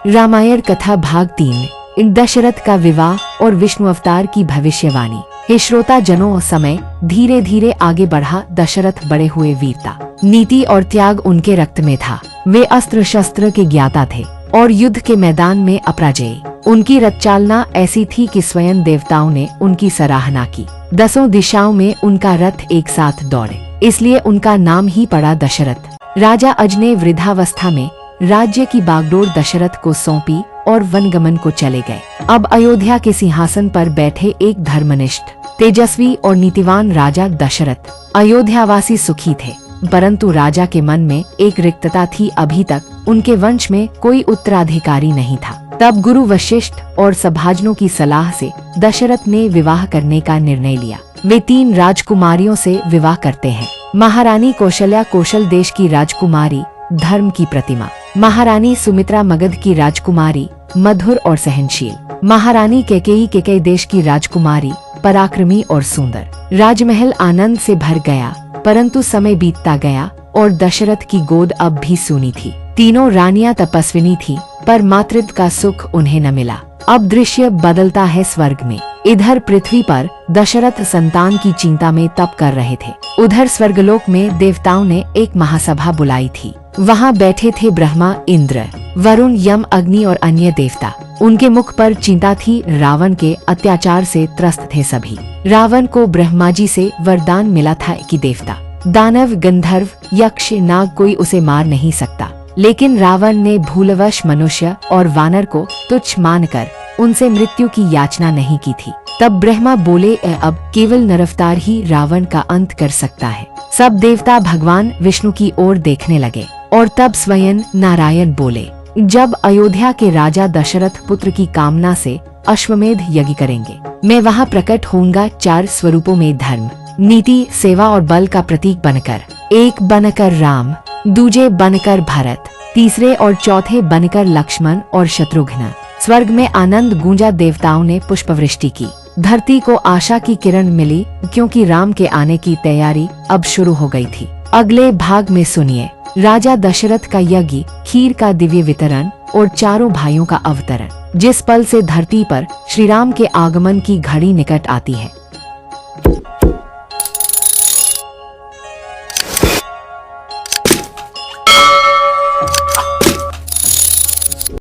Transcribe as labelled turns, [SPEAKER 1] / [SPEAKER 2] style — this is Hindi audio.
[SPEAKER 1] रामायण कथा भाग 3 दशरथ का विवाह और विष्णु अवतार की भविष्यवाणी। हे श्रोता जनों, समय धीरे धीरे आगे बढ़ा। दशरथ बड़े हुए, वीरता, नीति और त्याग उनके रक्त में था। वे अस्त्र शस्त्र के ज्ञाता थे और युद्ध के मैदान में अपराजेय। उनकी रथचालना ऐसी थी कि स्वयं देवताओं ने उनकी सराहना की। 10 दिशाओं में उनका रथ एक साथ दौड़े, इसलिए उनका नाम ही पड़ा दशरथ। राजा अज ने वृद्धावस्था में राज्य की बागडोर दशरथ को सौंपी और वनगमन को चले गए। अब अयोध्या के सिंहासन पर बैठे एक धर्मनिष्ठ, तेजस्वी और नीतिवान राजा दशरथ। अयोध्यावासी सुखी थे, परंतु राजा के मन में एक रिक्तता थी। अभी तक उनके वंश में कोई उत्तराधिकारी नहीं था। तब गुरु वशिष्ठ और सभाजनों की सलाह से दशरथ ने विवाह करने का निर्णय लिया। वे 3 राजकुमारियों से विवाह करते हैं। महारानी कौशल्या कौशल देश की राजकुमारी, धर्म की प्रतिमा। महारानी सुमित्रा मगध की राजकुमारी, मधुर और सहनशील। महारानी कैकेयी कैकेयी देश की राजकुमारी, पराक्रमी और सुंदर। राजमहल आनंद से भर गया, परंतु समय बीतता गया और दशरथ की गोद अब भी सूनी थी। तीनों रानियां तपस्विनी थी, पर मातृत्व का सुख उन्हें न मिला। अब दृश्य बदलता है स्वर्ग में। इधर पृथ्वी पर दशरथ संतान की चिंता में तप कर रहे थे। उधर स्वर्गलोक में देवताओं ने एक महासभा बुलाई थी। वहाँ बैठे थे ब्रह्मा, इंद्र, वरुण, यम, अग्नि और अन्य देवता। उनके मुख पर चिंता थी। रावण के अत्याचार से त्रस्त थे सभी। रावण को ब्रह्मा जी से वरदान मिला था कि देवता, दानव, गंधर्व, यक्ष, नाग कोई उसे मार नहीं सकता। लेकिन रावण ने भूलवश मनुष्य और वानर को तुच्छ मानकर उनसे मृत्यु की याचना नहीं की थी। तब ब्रह्मा बोले, अब केवल नरअवतार ही रावण का अंत कर सकता है। सब देवता भगवान विष्णु की ओर देखने लगे और तब स्वयं नारायण बोले, जब अयोध्या के राजा दशरथ पुत्र की कामना से अश्वमेध यज्ञ करेंगे, मैं वहाँ प्रकट होऊंगा 4 स्वरूपों में, धर्म, नीति, सेवा और बल का प्रतीक बनकर। एक बनकर राम, दूजे बनकर भरत, तीसरे और चौथे बनकर लक्ष्मण और शत्रुघ्न। स्वर्ग में आनंद गूंजा। देवताओं ने पुष्पवृष्टि की। धरती को आशा की किरण मिली, क्योंकि राम के आने की तैयारी अब शुरू हो गई थी। अगले भाग में सुनिए राजा दशरथ का यज्ञ, खीर का दिव्य वितरण और चारों भाइयों का अवतरण। जिस पल से धरती पर श्री राम के आगमन की घड़ी निकट आती है,